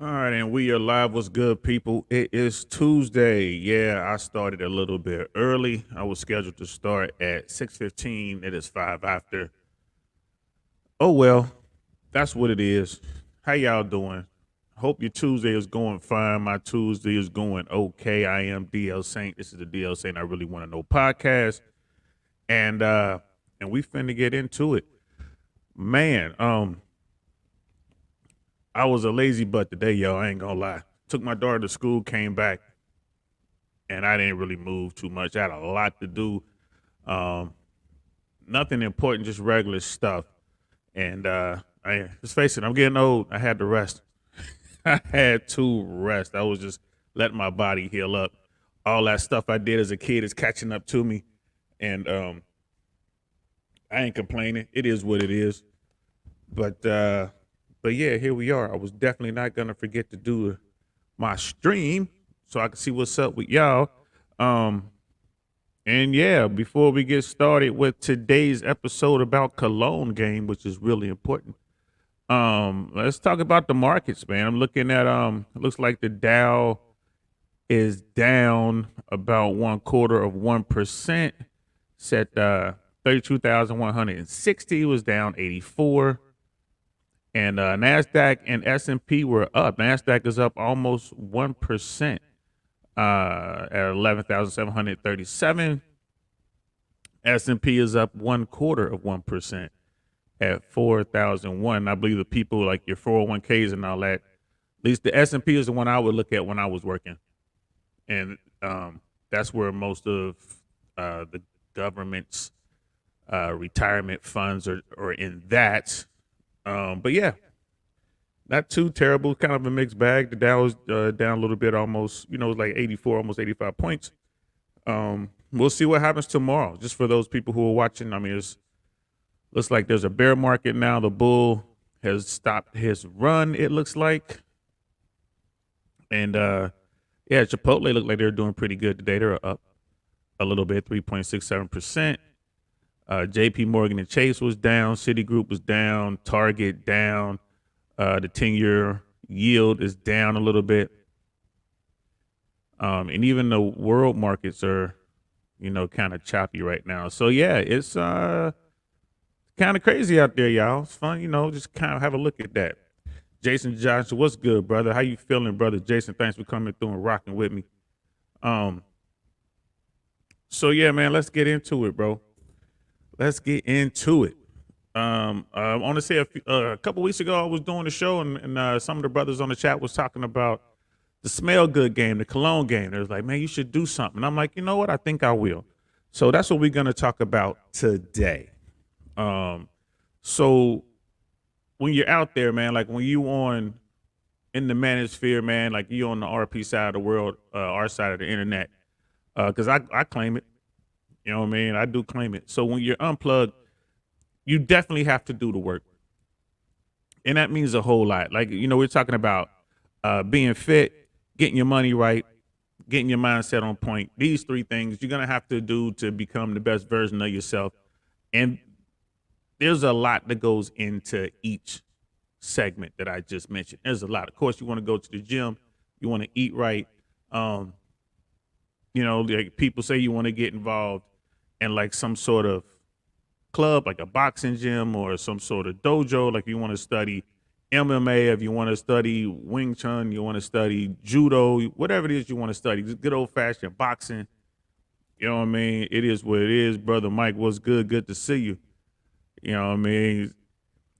All right, and we are live. What's good, people? It is Tuesday. Yeah, I started a little bit early. I was scheduled to start at 6:15. It is 5 after. Oh well, that's what it is. How y'all doing? Hope your Tuesday is going fine. My Tuesday is going okay. I am DL Saint. This is the DL Saint I Really Want to Know podcast. And we finna get into it. Man, I was a lazy butt today, y'all. I ain't gonna lie. Took my daughter to school, came back, and I didn't really move too much. I had a lot to do. Um, Nothing important, just regular stuff. And I just face it, I'm getting old. I had to rest. I had to rest. I was just letting my body heal up. All that stuff I did as a kid is catching up to me, and I ain't complaining. It is what it is. But but yeah, here we are. I was definitely not gonna forget to do my stream so I can see what's up with y'all. Um, And yeah, before we get started with today's episode about Cologne Game, which is really important, let's talk about the markets, man. I'm looking at it looks like the Dow is down about 1/4 of 1%. Set 32,160 was down 84. And Nasdaq and S&P were up. Nasdaq is up almost 1%. At 11,737. S&P is up 1/4 of 1% at 4,001. I believe the people like your 401ks and all that. At least the S&P is the one I would look at when I was working, and that's where most of the government's retirement funds are in that. But yeah, not too terrible. Kind of a mixed bag. The Dow is down a little bit, almost, like 84, almost 85 points. We'll see what happens tomorrow. Just for those people who are watching, I mean, it looks like there's a bear market now. The bull has stopped his run, it looks like. And yeah, Chipotle looked like they're doing pretty good today. They're up a little bit, 3.67%. JP Morgan and Chase was down. Citigroup was down. Target down. The 10-year yield is down a little bit. And even the world markets are, kind of choppy right now. So yeah, it's kind of crazy out there, y'all. It's fun, just kind of have a look at that. Jason Johnson, what's good, brother? How you feeling, brother? Jason, thanks for coming through and rocking with me. So yeah, man, let's get into it, bro. Let's get into it. I want to say a couple weeks ago, I was doing the show, and some of the brothers on the chat was talking about the smell good game, the Cologne game. They was like, man, you should do something. And I'm like, you know what? I think I will. So that's what we're going to talk about today. So when you're out there, man, like when you in the manosphere, man, like you on the RP side of the world, our side of the internet, because I claim it. You know what I mean? I do claim it. So when you're unplugged, you definitely have to do the work. And that means a whole lot. Like, we're talking about being fit, getting your money right, getting your mindset on point. These three things you're going to have to do to become the best version of yourself. And there's a lot that goes into each segment that I just mentioned. There's a lot. Of course, you want to go to the gym. You want to eat right. Like people say you want to get involved in like some sort of club, like a boxing gym or some sort of dojo. Like you want to study MMA, if you want to study Wing Chun, you want to study judo, whatever it is you want to study, just good old fashioned boxing. You know what I mean? It is what it is. Brother Mike, what's good? Good to see you. You know what I mean?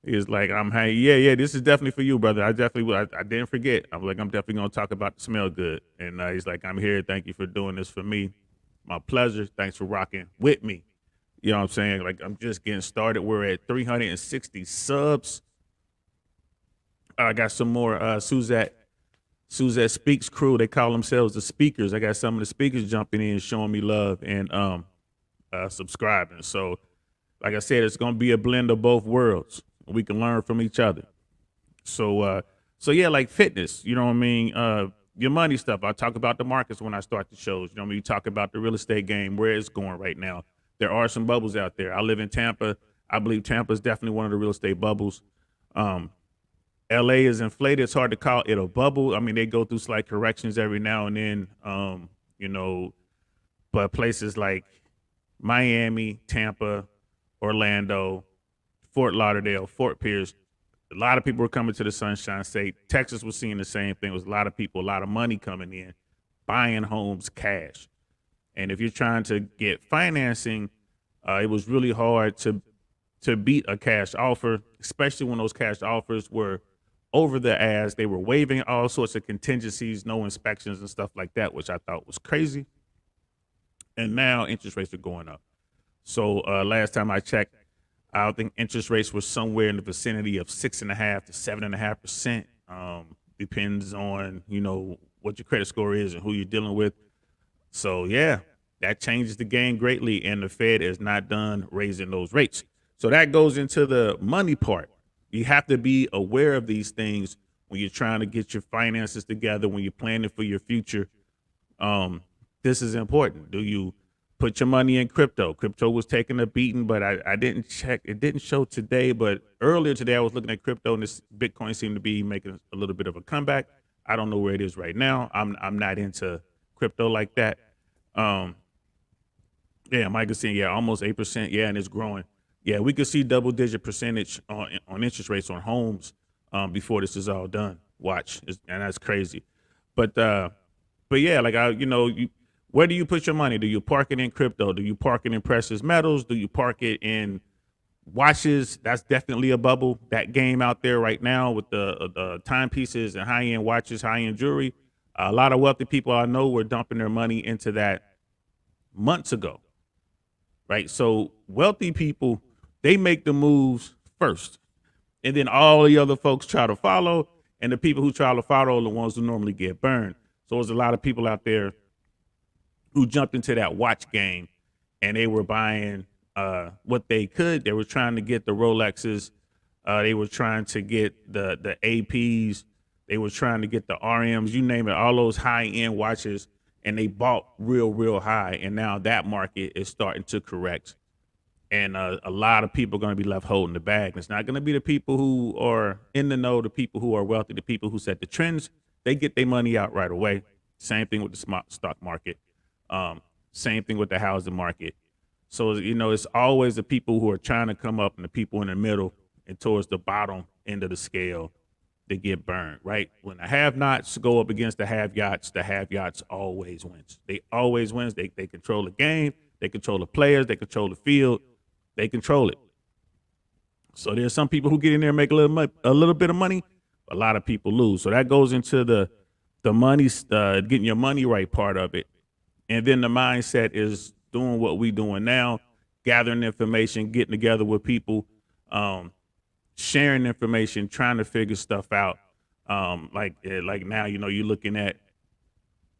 He's like, yeah, this is definitely for you, brother. I didn't forget. I'm like, I'm definitely going to talk about the smell good. And he's like, I'm here. Thank you for doing this for me. My pleasure. Thanks for rocking with me. You know what I'm saying? Like, I'm just getting started. We're at 360 subs. I got some more Suzette Speaks crew. They call themselves the speakers. I got some of the speakers jumping in, showing me love and subscribing. So, like I said, it's going to be a blend of both worlds. We can learn from each other. So yeah, like fitness, you know what I mean? Your money stuff. I talk about the markets when I start the shows. You know what I mean? You talk about the real estate game, where it's going right now. There are some bubbles out there. I live in Tampa. I believe Tampa is definitely one of the real estate bubbles. LA is inflated. It's hard to call it a bubble. I mean, they go through slight corrections every now and then. You know, but places like Miami, Tampa, Orlando, Fort Lauderdale, Fort Pierce, a lot of people were coming to the Sunshine State. Texas was seeing the same thing. It was a lot of people, a lot of money coming in, buying homes cash. And if you're trying to get financing, it was really hard to beat a cash offer, especially when those cash offers were over the ass. They were waiving all sorts of contingencies, no inspections and stuff like that, which I thought was crazy. And now interest rates are going up. So last time I checked, I think interest rates were somewhere in the vicinity of 6.5 to 7.5%. Depends on, you know, what your credit score is and who you're dealing with. So yeah, that changes the game greatly, and the Fed is not done raising those rates. So that goes into the money part. You have to be aware of these things when you're trying to get your finances together, when you're planning for your future. This is important. Do you put your money in crypto? Crypto was taking a beating, but I didn't check. It didn't show today, but earlier today I was looking at crypto, and this Bitcoin seemed to be making a little bit of a comeback. I don't know where it is right now. I'm not into crypto like that. Yeah, Mike is saying, yeah, almost 8%. Yeah, and it's growing. Yeah, we could see double-digit percentage on interest rates on homes before this is all done. Watch, and that's crazy. But yeah, like where do you put your money? Do you park it in crypto? Do you park it in precious metals? Do you park it in watches? That's definitely a bubble. That game out there right now with the timepieces and high-end watches, high-end jewelry. A lot of wealthy people I know were dumping their money into that months ago, right? So wealthy people, they make the moves first, and then all the other folks try to follow, and the people who try to follow are the ones who normally get burned. So there's a lot of people out there who jumped into that watch game, and they were buying what they could. They were trying to get the Rolexes. They were trying to get the APs. They were trying to get the RMs, you name it, all those high-end watches, and they bought real high. And now that market is starting to correct. And a lot of people are going to be left holding the bag. And it's not going to be the people who are in the know, the people who are wealthy, the people who set the trends. They get their money out right away. Same thing with the stock market. Same thing with the housing market. So, it's always the people who are trying to come up and the people in the middle and towards the bottom end of the scale that get burned, right? When the have-nots go up against the have-yachts always wins. They always wins. They control the game. They control the players. They control the field. They control it. So there's some people who get in there and make a little bit of money. A lot of people lose. So that goes into the money, getting your money right part of it. And then the mindset is doing what we doing now, gathering information, getting together with people, sharing information, trying to figure stuff out. Like now, you're looking at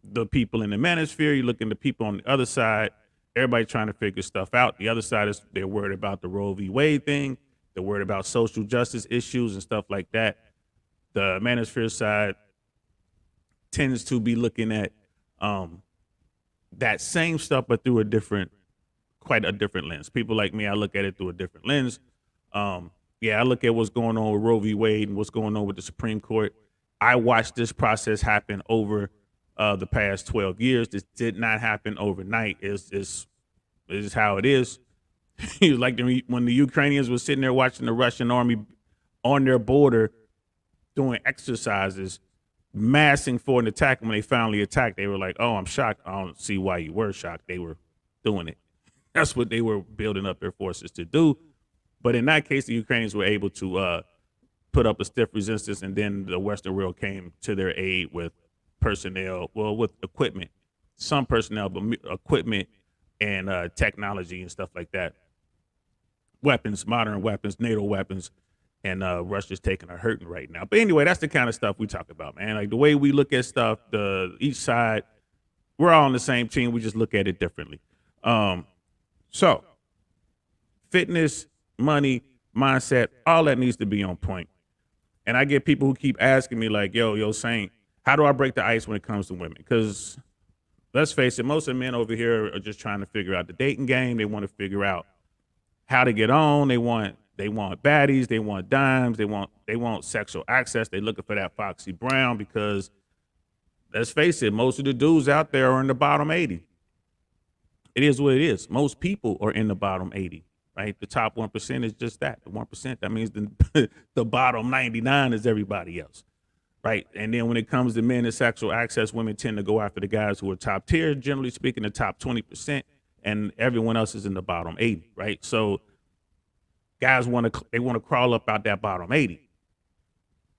the people in the manosphere, you're looking at the people on the other side, everybody trying to figure stuff out. The other side is they're worried about the Roe v. Wade thing. They're worried about social justice issues and stuff like that. The manosphere side tends to be looking at that same stuff, but through quite a different lens. People like me, I look at it through a different lens. I look at what's going on with Roe v. Wade and what's going on with the Supreme Court. I watched this process happen over the past 12 years. This did not happen overnight. It's how it is. Like when the Ukrainians were sitting there watching the Russian army on their border doing exercises, massing for an attack. When they finally attacked, they were like, oh, I'm shocked. I don't see why you were shocked. They were doing it. That's what they were building up their forces to do. But in that case, the Ukrainians were able to put up a stiff resistance, and then the Western world came to their aid with personnel, with equipment, some personnel, but equipment and technology and stuff like that. Weapons, modern weapons, NATO weapons, and Russia's taking a hurting right now. But anyway, that's the kind of stuff we talk about, man. Like the way we look at stuff, each side, we're all on the same team. We just look at it differently. So fitness, money, mindset, all that needs to be on point. And I get people who keep asking me like, yo, Saint, how do I break the ice when it comes to women? Because let's face it, most of the men over here are just trying to figure out the dating game. They want to figure out how to get on. They want They want baddies, they want dimes, they want sexual access. They looking for that Foxy Brown because let's face it, most of the dudes out there are in the bottom 80. It is what it is. Most people are in the bottom 80, right? The top 1% is just that. The 1%, that means the bottom 99 is everybody else, right? And then when it comes to men and sexual access, women tend to go after the guys who are top tier, generally speaking, the top 20%, and everyone else is in the bottom 80, right? So guys want to crawl up out that bottom 80.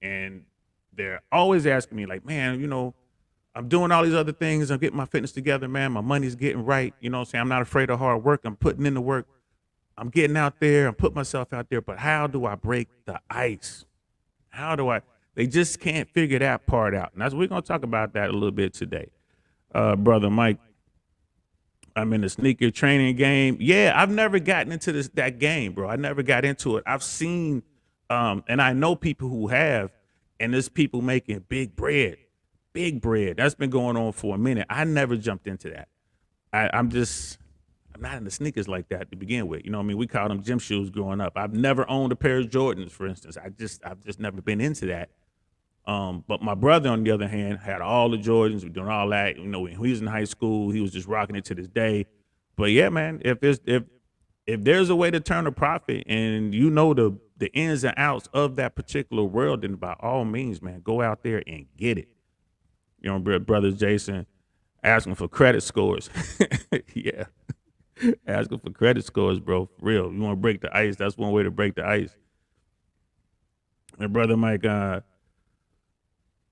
And they're always asking me like, man, I'm doing all these other things. I'm getting my fitness together, man. My money's getting right. You know what I'm saying? I'm not afraid of hard work. I'm putting in the work. I'm getting out there. I'm putting myself out there. But how do I break the ice? They just can't figure that part out. And we're going to talk about that a little bit today. Brother Mike, I'm in the sneaker training game. Yeah, I've never gotten into that game, bro. I never got into it. I've seen, and I know people who have, and there's people making big bread. Big bread. That's been going on for a minute. I never jumped into that. I'm not into sneakers like that to begin with. You know what I mean? We called them gym shoes growing up. I've never owned a pair of Jordans, for instance. I've just never been into that. But my brother, on the other hand, had all the Jordans. We're doing all that. When he was in high school, he was just rocking it to this day. But yeah, man, if there's a way to turn a profit and the ins and outs of that particular world, then by all means, man, go out there and get it. Brother Jason asking for credit scores. Yeah. Asking for credit scores, bro. For real. You want to break the ice? That's one way to break the ice. And brother Mike,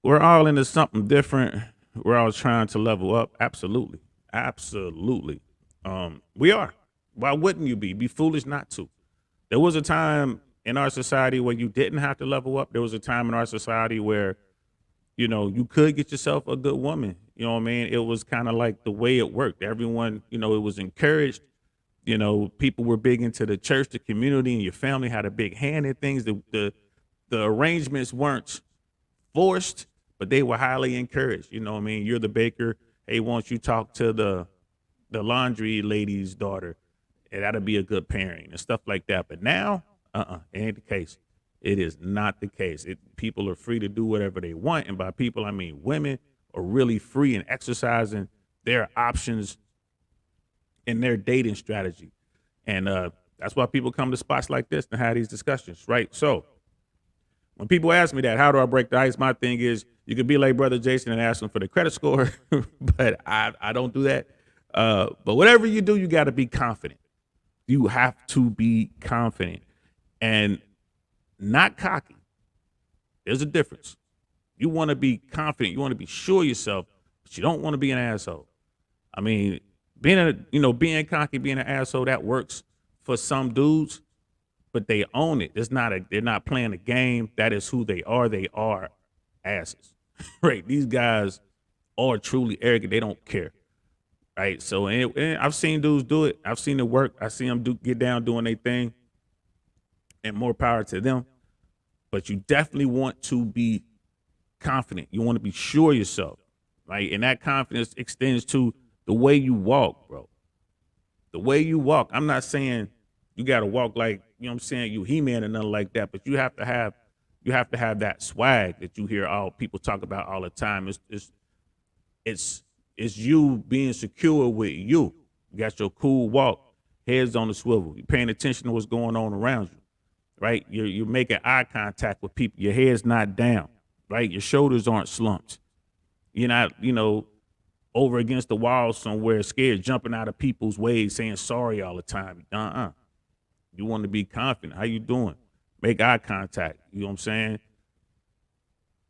we're all into something different. We're all trying to level up. Absolutely. Absolutely. We are. Why wouldn't you be? Be foolish not to. There was a time in our society where you didn't have to level up. There was a time in our society where you could get yourself a good woman. You know what I mean? It was kind of like the way it worked. Everyone, it was encouraged. People were big into the church, the community, and your family had a big hand in things. The arrangements weren't forced, but they were highly encouraged. You know what I mean? You're the baker. Hey, won't you talk to the laundry lady's daughter? And that'll be a good pairing and stuff like that. But now, it ain't the case. It is not the case. People are free to do whatever they want. And by people, I mean women are really free in exercising their options in their dating strategy. And that's why people come to spots like this and have these discussions, right? So when people ask me that, how do I break the ice? My thing is, you could be like Brother Jason and ask him for the credit score, but I don't do that. But whatever you do, you got to be confident. You have to be confident and not cocky. There's a difference. You want to be confident. You want to be sure of yourself, but you don't want to be an asshole. I mean, being cocky, being an asshole, that works for some dudes, but they own it. They're not playing a game. That is who they are. They are asses, right? These guys are truly arrogant. They don't care, right? So, and I've seen dudes do it. I've seen it work. I see them get down doing their thing, and more power to them. But you definitely want to be confident. You want to be sure of yourself, right? And that confidence extends to the way you walk, bro. The way you walk. I'm not saying you got to walk like, you He-Man or nothing like that, but you have to have that swag that you hear all people talk about all the time. It's you being secure with you. You got your cool walk, heads on the swivel. You're paying attention to what's going on around you, right? You're making eye contact with people. Your head's not down, right? Your shoulders aren't slumped. You're not, over against the wall somewhere, scared, jumping out of people's ways, saying sorry all the time. You want to be confident. How you doing? Make eye contact. You know what I'm saying?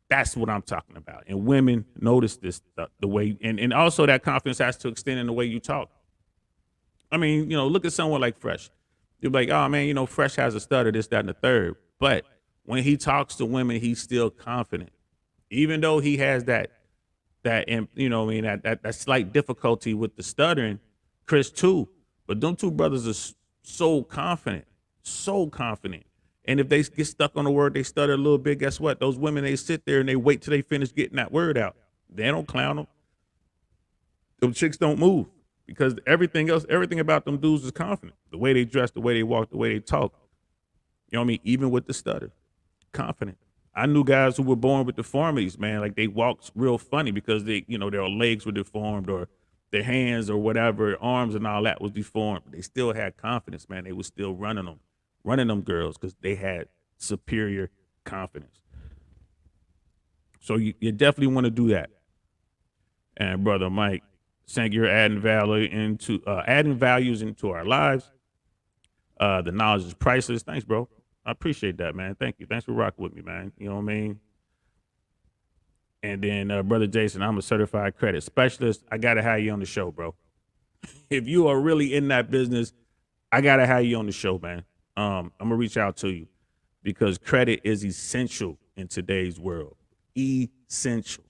That's what I'm talking about. And women notice this, the way, and also that confidence has to extend in the way you talk. I mean, look at someone like Fresh. You're like, oh man, Fresh has a stutter, this, that, and the third. But when he talks to women, he's still confident, even though he has that slight difficulty with the stuttering. Chris too, but them two brothers are so confident. And if they get stuck on a word, they stutter a little bit. Guess what? Those women, they sit there and they wait till they finish getting that word out. They don't clown them. Them chicks don't move because everything about them dudes is confident. The way they dress, the way they walk, the way they talk. You know what I mean? Even with the stutter, confident. I knew guys who were born with deformities, man. Like they walked real funny because their legs were deformed or their hands or whatever, arms and all that was deformed. They still had confidence, man. They was still running them girls because they had superior confidence. So you definitely want to do that. And brother Mike, saying you're adding values into our lives. The knowledge is priceless. Thanks, bro. I appreciate that, man. Thank you. Thanks for rocking with me, man. You know what I mean? And then brother Jason, I'm a certified credit specialist. I gotta have you on the show, bro. If you are really in that business, I gotta have you on the show, man. I'm gonna reach out to you because credit is essential in today's world. Essential.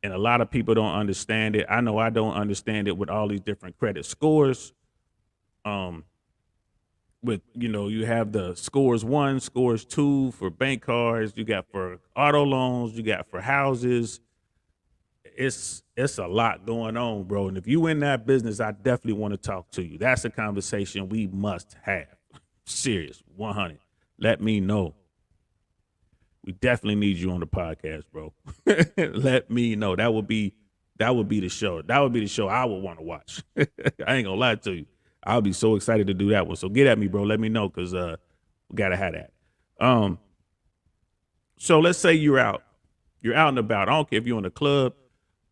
And a lot of people don't understand it. I know I don't understand it with all these different credit scores. You have the scores 1, scores 2 for bank cards, you got for auto loans, you got for houses. It's a lot going on, bro. And if you in that business, I definitely want to talk to you. That's a conversation we must have. Serious, 100. Let me know. We definitely need you on the podcast, bro. Let me know. That would be the show. That would be the show I would want to watch. I ain't gonna lie to you. I'll be so excited to do that one. So get at me, bro. Let me know because we gotta have that. So let's say you're out and about. I don't care if you're in a club.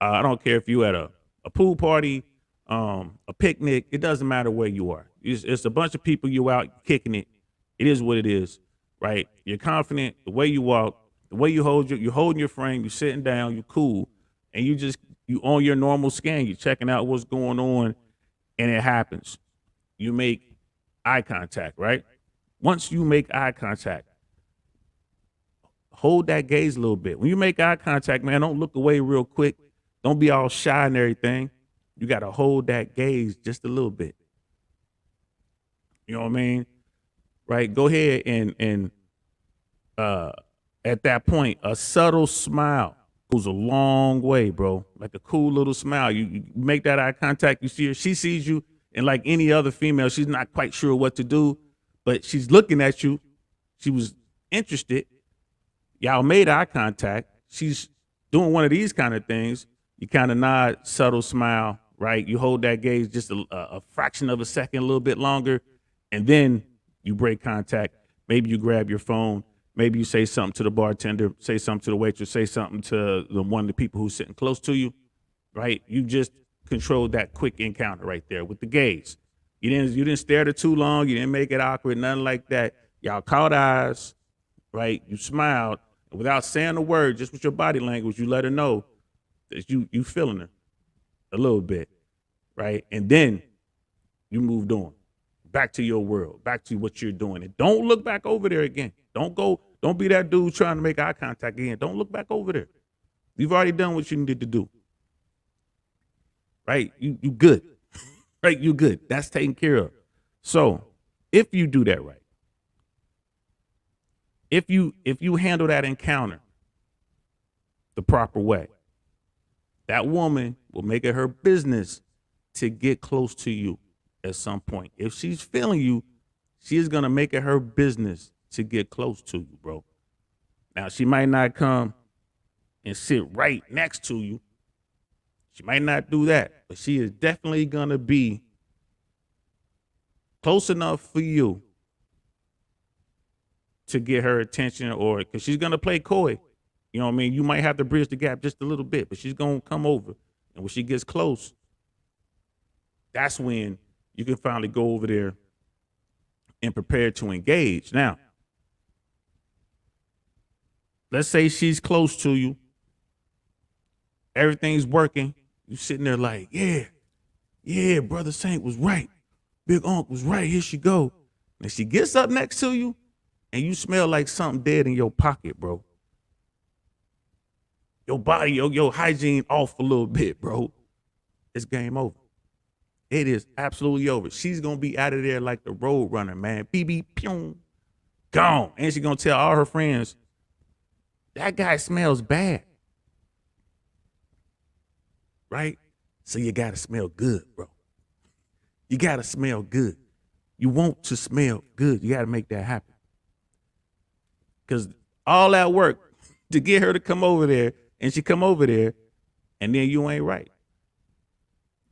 I don't care if you're at a pool party, a picnic. It doesn't matter where you are. It's a bunch of people you out kicking it. It is what it is, right? You're confident. The way you walk, the way you're holding your frame. You're sitting down. You're cool, and you on your normal scan. You're checking out what's going on, and it happens. You make eye contact, right? Once you make eye contact, hold that gaze a little bit. When you make eye contact, man, don't look away real quick. Don't be all shy and everything. You got to hold that gaze just a little bit. You know what I mean? Right? Go ahead and at that point, a subtle smile goes a long way, bro. Like a cool little smile. You make that eye contact. You see her. She sees you. And like any other female, she's not quite sure what to do, but she's looking at you. She was interested. Y'all made eye contact. She's doing one of these kind of things. You kind of nod, subtle smile, right? You hold that gaze just a fraction of a second, a little bit longer, and then you break contact. Maybe you grab your phone. Maybe you say something to the bartender, say something to the waitress, say something to one of the people who's sitting close to you, right? You just control that quick encounter right there with the gaze. You didn't stare at it too long. You didn't make it awkward, nothing like that. Y'all caught eyes, right? You smiled without saying a word, just with your body language. You let her know that you feeling her a little bit, right? And then you moved on back to your world, back to what you're doing. And don't look back over there again. Don't be that dude trying to make eye contact again. Don't look back over there. You've already done what you needed to do. Right? You good. Right? You good. That's taken care of. So if you do that right, if you handle that encounter the proper way, that woman will make it her business to get close to you at some point. If she's feeling you, she is gonna make it her business to get close to you, bro. Now she might not come and sit right next to you. She might not do that, but she is definitely going to be close enough for you to get her attention, or because she's going to play coy. You know what I mean? You might have to bridge the gap just a little bit, but she's going to come over. And when she gets close, that's when you can finally go over there and prepare to engage. Now, let's say she's close to you. Everything's working. You sitting there like, yeah, Brother Saint was right. Big Unc was right. Here she go. And she gets up next to you and you smell like something dead in your pocket, bro. Your body, your hygiene off a little bit, bro. It's game over. It is absolutely over. She's going to be out of there like the road runner, man. Beep, pew, gone. And she's going to tell all her friends, that guy smells bad. Right? So you got to smell good, bro. You got to smell good. You want to smell good. You got to make that happen. because all that work to get her to come over there, and she come over there, and then you ain't right.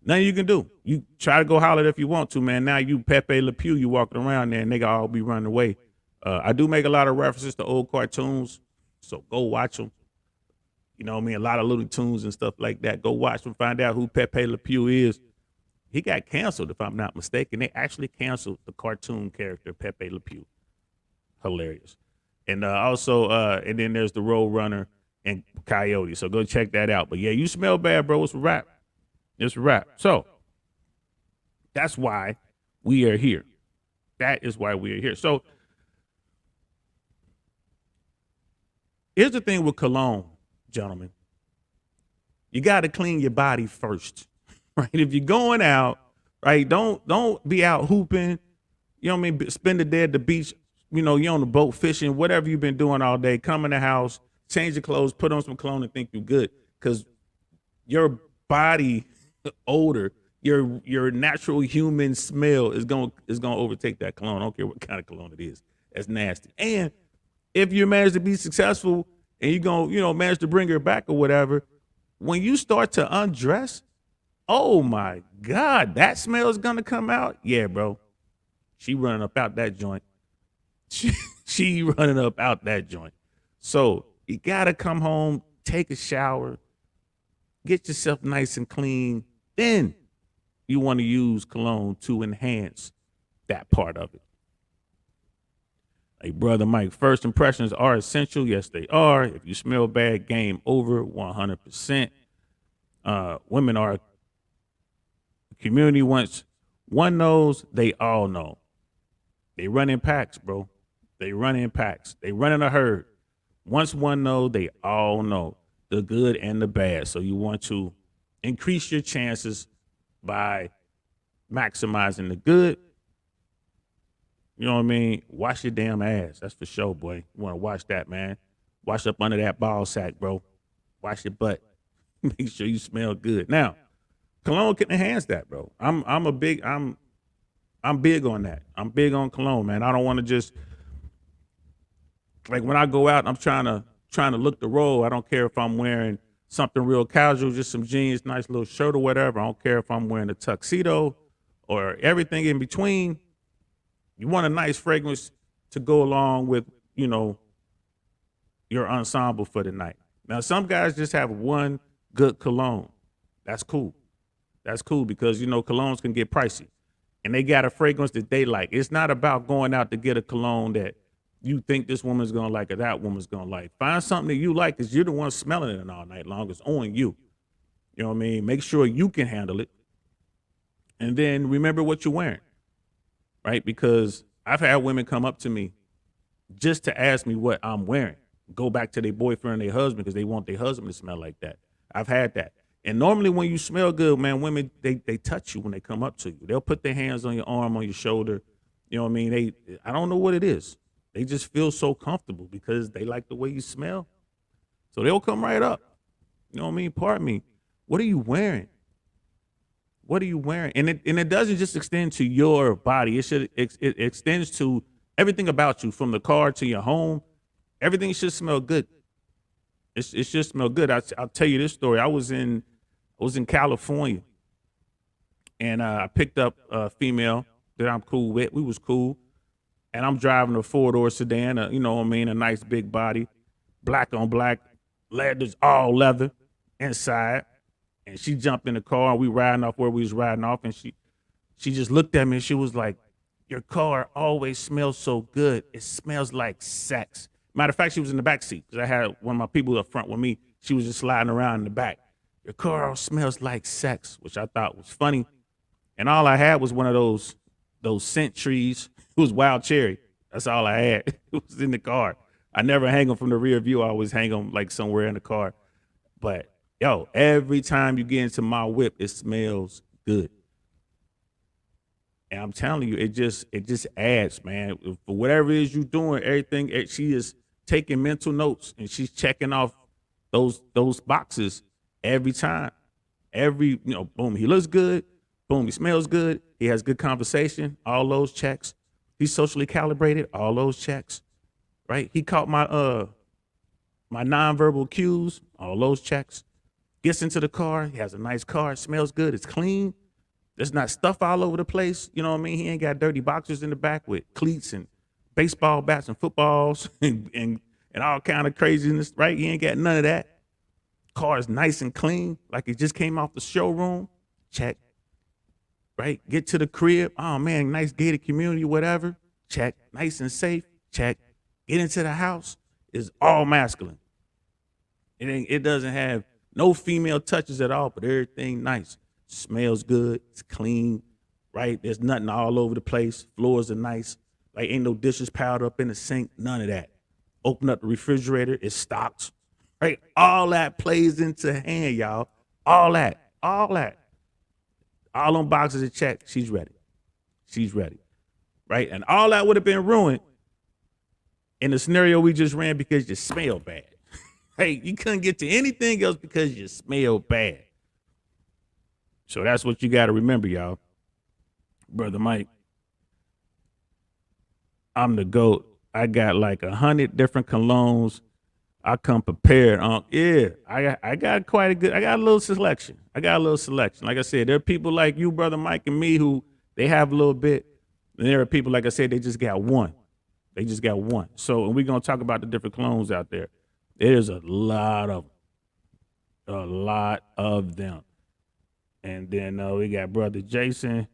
Nothing you can do. You try to go holler if you want to, man. Now you Pepe Le Pew, you walking around there, and they all be running away. I do make a lot of references to old cartoons, so go watch them. You know what I mean? A lot of Looney Tunes and stuff like that. Go watch them, find out who Pepe Le Pew is. He got canceled, if I'm not mistaken. They actually canceled the cartoon character Pepe Le Pew. Hilarious. And also, and then there's the Road Runner and Coyote. So go check that out. But yeah, you smell bad, bro. It's a wrap. It's a wrap. So that's why we are here. That is why we are here. So here's the thing with cologne, gentlemen. You got to clean your body first, right? If you're going out, right, don't be out hooping. You know what I mean? Spend the day at the beach. You know, you're on the boat fishing, whatever you've been doing all day. Come in the house, change your clothes, put on some cologne, and think you're good. Because your body odor, your natural human smell is gonna overtake that cologne. I don't care what kind of cologne it is. That's nasty. And if you manage to be successful and you're gonna, manage to bring her back or whatever, when you start to undress, oh my God, that smell is gonna come out. Yeah, bro. She running up out that joint. She running up out that joint. So you gotta come home, take a shower, get yourself nice and clean. Then you want to use cologne to enhance that part of it. Hey, Brother Mike, first impressions are essential. Yes, they are. If you smell bad, game over 100%. Women are a community. Once one knows, they all know. They run in packs, bro. They run in packs. They run in a herd. Once one knows, they all know the good and the bad. So you want to increase your chances by maximizing the good. You know what I mean? Wash your damn ass. That's for sure, boy. You want to wash that, man. Wash up under that ball sack, bro. Wash your butt. Make sure you smell good. Now, cologne can enhance that, bro. I'm big on that. I'm big on cologne, man. I don't want to just, like, when I go out, I'm trying to look the role. I don't care if I'm wearing something real casual, just some jeans, nice little shirt or whatever. I don't care if I'm wearing a tuxedo or everything in between. You want a nice fragrance to go along with, your ensemble for the night. Now, some guys just have one good cologne. That's cool. That's cool because, colognes can get pricey. And they got a fragrance that they like. It's not about going out to get a cologne that you think this woman's going to like or that woman's going to like. Find something that you like because you're the one smelling it all night long. It's on you. You know what I mean? Make sure you can handle it. And then remember what you're wearing, right? Because I've had women come up to me just to ask me what I'm wearing. Go back to their boyfriend or their husband because they want their husband to smell like that. I've had that. And normally when you smell good, man, women, they touch you when they come up to you. They'll put their hands on your arm, on your shoulder. You know what I mean? I don't know what it is. They just feel so comfortable because they like the way you smell. So they'll come right up. You know what I mean? Pardon me. What are you wearing? What are you wearing? And it doesn't just extend to your body. It extends to everything about you, from the car to your home. Everything should smell good. It should smell good. I'll tell you this story. I was in California, and I picked up a female that I'm cool with. We was cool. And I'm driving a 4-door sedan, a nice big body, black on black, leathers, all leather inside. And she jumped in the car, and we riding off where we was riding off, and she just looked at me and she was like, "Your car always smells so good. It smells like sex." Matter of fact, she was in the back seat because I had one of my people up front with me. She was just sliding around in the back. "Your car always smells like sex," which I thought was funny. And all I had was one of those scent trees. It was wild cherry. That's all I had. It was in the car. I never hang them from the rear view. I always hang them like somewhere in the car. But yo, every time you get into my whip, it smells good. And I'm telling you, it just adds, man. For whatever it is you're doing, everything, she is taking mental notes and she's checking off those boxes every time. Boom, he looks good. Boom, he smells good. He has good conversation. All those checks. He's socially calibrated. All those checks. right? He caught my nonverbal cues, all those checks. Gets into the car. He has a nice car. It smells good. It's clean. There's not stuff all over the place. You know what I mean? He ain't got dirty boxers in the back with cleats and baseball bats and footballs and all kind of craziness, right? He ain't got none of that. Car is nice and clean, like it just came off the showroom. Check. Right? Get to the crib. Oh man, nice gated community, whatever. Check. Nice and safe. Check. Get into the house. Is all masculine. It doesn't have no female touches at all, but everything nice. Smells good. It's clean. Right? There's nothing all over the place. Floors are nice. Like ain't no dishes piled up in the sink. None of that. Open up the refrigerator. It's stocked. Right? All that plays into hand, y'all. All that. All them boxes are checked. She's ready. She's ready. Right? And all that would have been ruined in the scenario we just ran because you smell bad. Hey, you couldn't get to anything else because you smell bad. So that's what you got to remember, y'all. Brother Mike, I'm the GOAT. I got like 100 different colognes. I come prepared. Yeah, I got quite a good, I got a little selection. Like I said, there are people like you, Brother Mike, and me who they have a little bit. And there are people, like I said, they just got one. So, and we're going to talk about the different colognes out there. There's a lot of them. And then we got Brother Jason,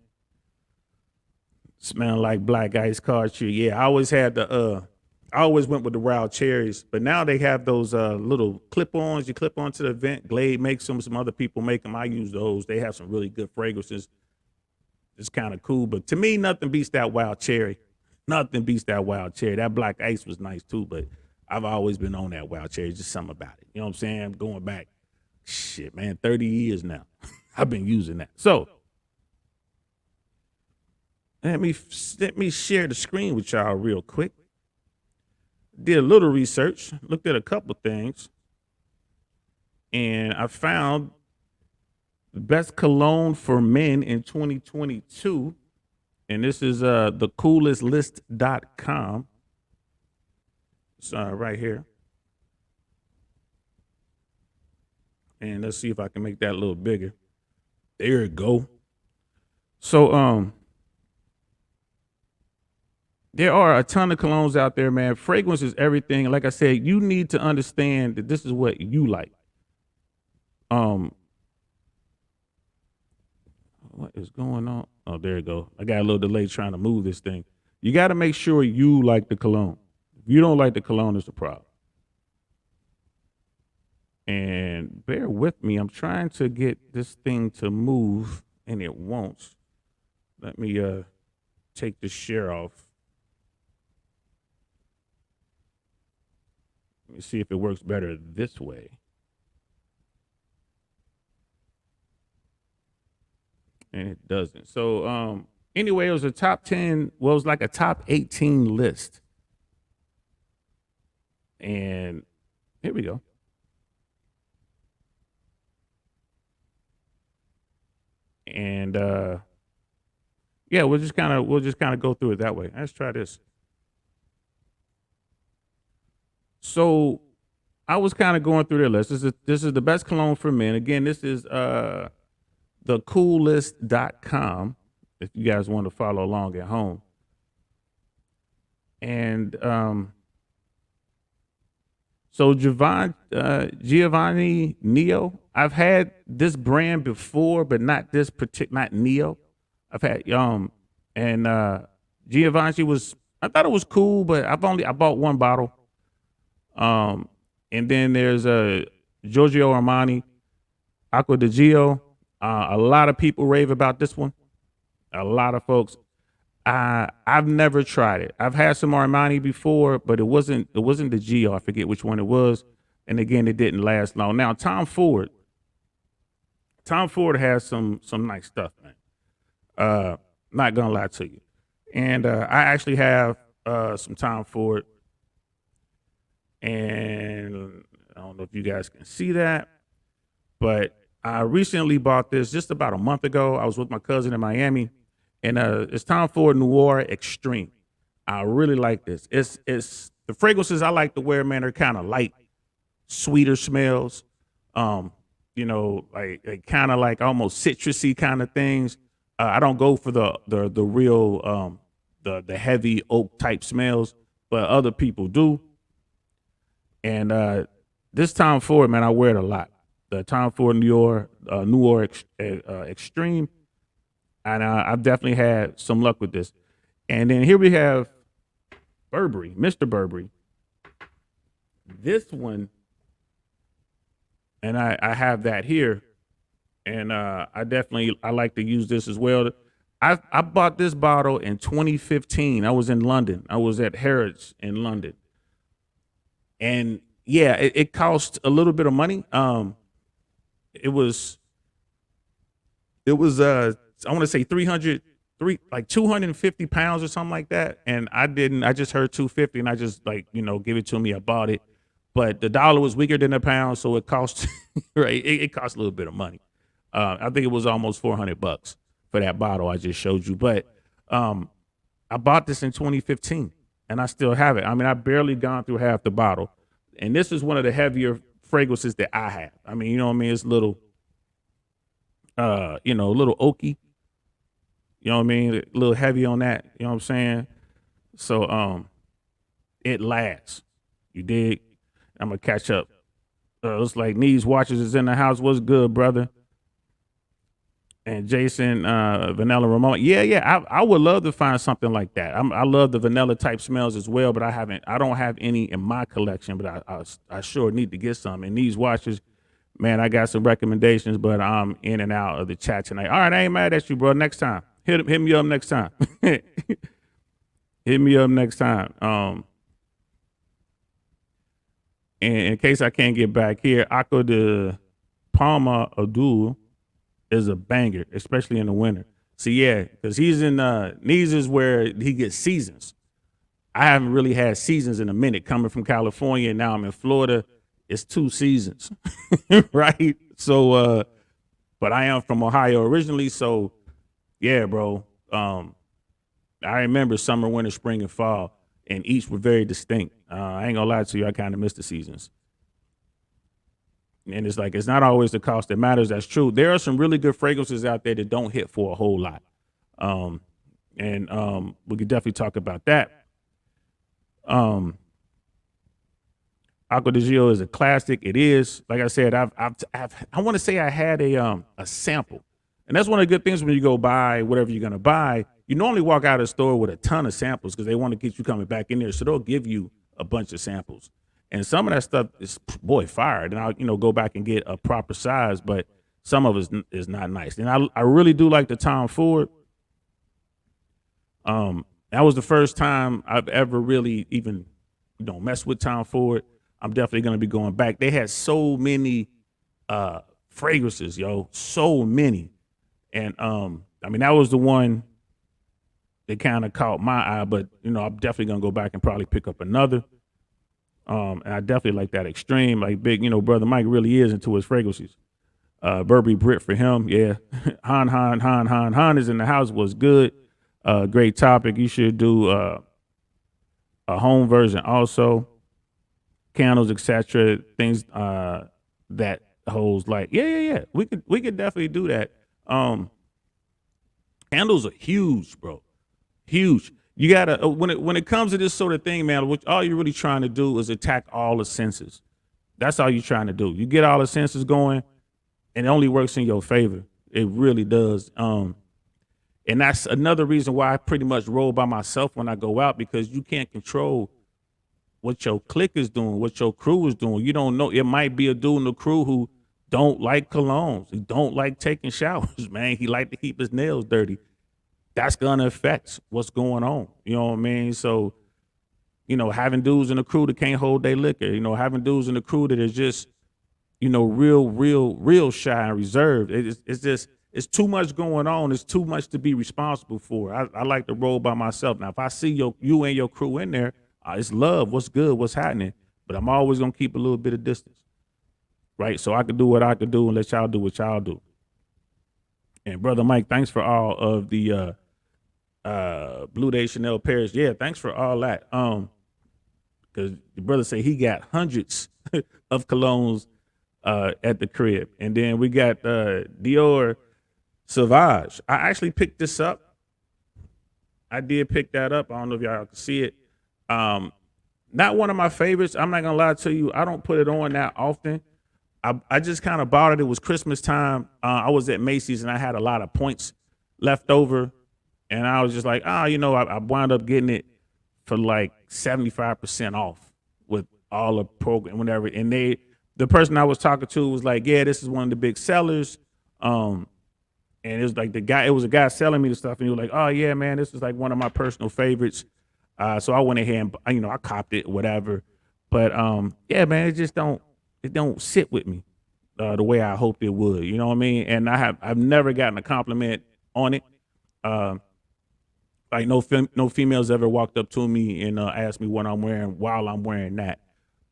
smelling like black ice car tree. Yeah, I always had I always went with the wild cherries, but now they have those little clip-ons. You clip on to the event. Glade makes them. Some other people make them. I use those. They have some really good fragrances. It's kind of cool. But to me, nothing beats that wild cherry. That black ice was nice too, but I've always been on that wild cherry. Just something about it. You know what I'm saying? I'm going back, 30 years now. I've been using that. So let me share the screen with y'all real quick. Did a little research, looked at a couple things, and I found the best cologne for men in 2022. And this is thecoolestlist.com. It's right here. And let's see if I can make that a little bigger. There it go. So there are a ton of colognes out there, man. Fragrance is everything. Like I said, you need to understand that this is what you like. What is going on? Oh, there you go. I got a little delay trying to move this thing. You got to make sure you like the cologne. If you don't like the cologne, it's a problem. And bear with me. I'm trying to get this thing to move, and it won't. Let me take the share off. Let me see if it works better this way. And it doesn't. So anyway, it was a top 10. Well, it was like a top 18 list. And here we go. And yeah, we'll just kind of go through it that way. Let's try this. So I was kind of going through their list. This is the best cologne for men. Again, this is thecoolest.com if you guys want to follow along at home. And so Giovanni Neo, I've had this brand before, but not this particular, not Neo. I've had and Giovanni was, I thought it was cool, but I bought one bottle. And then there's Giorgio Armani Acqua di Gio. A lot of people rave about this one. A lot of folks. I've never tried it. I've had some Armani before, but it wasn't the Gio. I forget which one it was. And again, it didn't last long. Now, Tom Ford has some nice stuff, man. Not gonna lie to you. And I actually have some Tom Ford. And I don't know if you guys can see that, but I recently bought this just about a month ago. I was with my cousin in Miami, and it's Tom Ford Noir Extreme. I really like this. It's The fragrances I like to wear, man, are kind of light, sweeter smells. Um, like kind of like almost citrusy kind of things. I don't go for the real the heavy oak type smells, but other people do. And this Tom Ford, man, I wear it a lot. The Tom Ford Extreme, and I've definitely had some luck with this. And then here we have Burberry, Mr. Burberry. This one, and I have that here, and I like to use this as well. I bought this bottle in 2015. I was in London. I was at Harrods in London, and yeah, it cost a little bit of money. It was I want to say 250 pounds or something like that. And I just heard 250 and I just like, give it to me. I bought it, but the dollar was weaker than the pound. So it cost, right. It cost a little bit of money. I think it was almost $400 for that bottle I just showed you. But I bought this in 2015 and I still have it. I mean, I barely gone through half the bottle, and this is one of the heavier fragrances that I have. I mean, you know what I mean? It's a little, a little oaky. You know what I mean? A little heavy on that. You know what I'm saying? So it lasts. You dig? I'm gonna catch up. Looks like Needs Watches is in the house. What's good, brother? And Jason, Vanilla Ramon. Yeah. I would love to find something like that. I love the vanilla type smells as well, but I don't have any in my collection, but I sure need to get some. And Needs Watches, man, I got some recommendations, but I'm in and out of the chat tonight. All right, I ain't mad at you, bro. Next time. Hit me up next time. Hit me up next time. And in case I can't get back here, Aqua de Palma Adul is a banger, especially in the winter. See, yeah, because he's in Needs is where he gets seasons. I haven't really had seasons in a minute. Coming from California, and now I'm in Florida. It's 2 seasons, right? So, but I am from Ohio originally, so yeah, bro. I remember summer, winter, spring, and fall, and each were very distinct. I ain't gonna lie to you, I kind of miss the seasons. And it's like, it's not always the cost that matters. That's true. There are some really good fragrances out there that don't hit for a whole lot. And we could definitely talk about that. Aqua di Gio is a classic. It is, like I said, I want to say I had a sample. And that's one of the good things when you go buy whatever you're going to buy. You normally walk out of the store with a ton of samples because they want to get you coming back in there. So they'll give you a bunch of samples. And some of that stuff is, boy, fire. And I'll, go back and get a proper size, but some of it is not nice. And I really do like the Tom Ford. That was the first time I've ever really even, messed with Tom Ford. I'm definitely going to be going back. They had so many fragrances, so many. And that was the one that kind of caught my eye, but I'm definitely going to go back and probably pick up another. And I definitely like that Extreme, like big, Brother Mike really is into his fragrances. Burberry Brit for him. Yeah. Han is in the house. Was good. Great topic. You should do a home version also. Candles, etc. Things that holds like, yeah. We could definitely do that. Candles are huge, bro. Huge. You gotta when it comes to this sort of thing, man, all you're really trying to do is attack all the senses. That's all you're trying to do. You get all the senses going, and it only works in your favor. It really does. And that's another reason why I pretty much roll by myself when I go out, because you can't control what your clique is doing, what your crew is doing. You don't know. It might be a dude in the crew who don't like colognes. He don't like taking showers, man. He like to keep his nails dirty. That's gonna affect what's going on. You know what I mean? So, having dudes in the crew that can't hold their liquor, having dudes in the crew that is just, real shy and reserved. It's too much going on. It's too much to be responsible for. I like to roll by myself. Now, if I see you and your crew in there, it's love. What's good? What's happening? But I'm always gonna keep a little bit of distance, right? So I can do what I can do and let y'all do what y'all do. And Brother Mike, thanks for all of the Blue Day Chanel pairs. Yeah, thanks for all that. because the brother say he got hundreds of colognes at the crib. And then we got Dior Sauvage. I actually picked this up. I did pick that up. I don't know if y'all can see it. Not one of my favorites. I'm not gonna lie to you. I don't put it on that often. I just kind of bought it. It was Christmas time. I was at Macy's and I had a lot of points left over, and I was just like, I wound up getting it for like 75% off with all the program, whatever. And the person I was talking to was like, yeah, this is one of the big sellers. And it was like it was a guy selling me the stuff, and he was like, oh yeah, man, this is like one of my personal favorites. So I went ahead and I copped it, whatever. But yeah, man, it don't sit with me the way I hoped it would. You know what I mean? And I've never gotten a compliment on it. Like no females ever walked up to me and asked me what I'm wearing while I'm wearing that.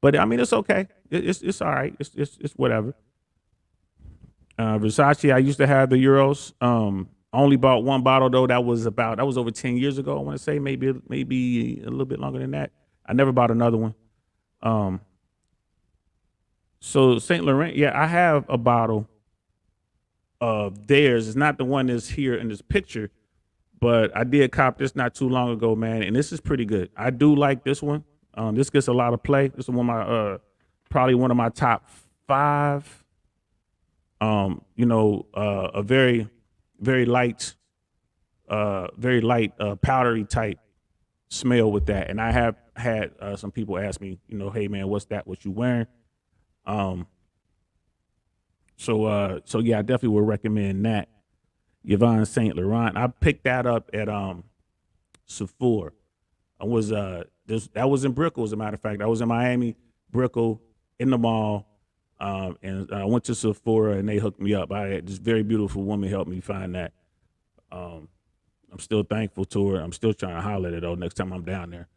But I mean, it's okay. It's all right. It's whatever. Versace, I used to have the Euros. I only bought one bottle though. That was over 10 years ago. I want to say maybe a little bit longer than that. I never bought another one. So Saint Laurent, yeah, I have a bottle of theirs. It's not the one that's here in this picture, but I did cop this not too long ago, man, and this is pretty good. I do like this one. This gets a lot of play. This is probably one of my top 5. A very, very light, powdery type smell with that. And I have had some people ask me, hey man, what's that? What you wearing? So yeah, I definitely would recommend that. Yvonne Saint Laurent. I picked that up at Sephora. That was in Brickell, as a matter of fact. I was in Miami, Brickell, in the mall. And I went to Sephora and they hooked me up. I had this very beautiful woman help me find that. I'm still thankful to her. I'm still trying to holler at her though next time I'm down there.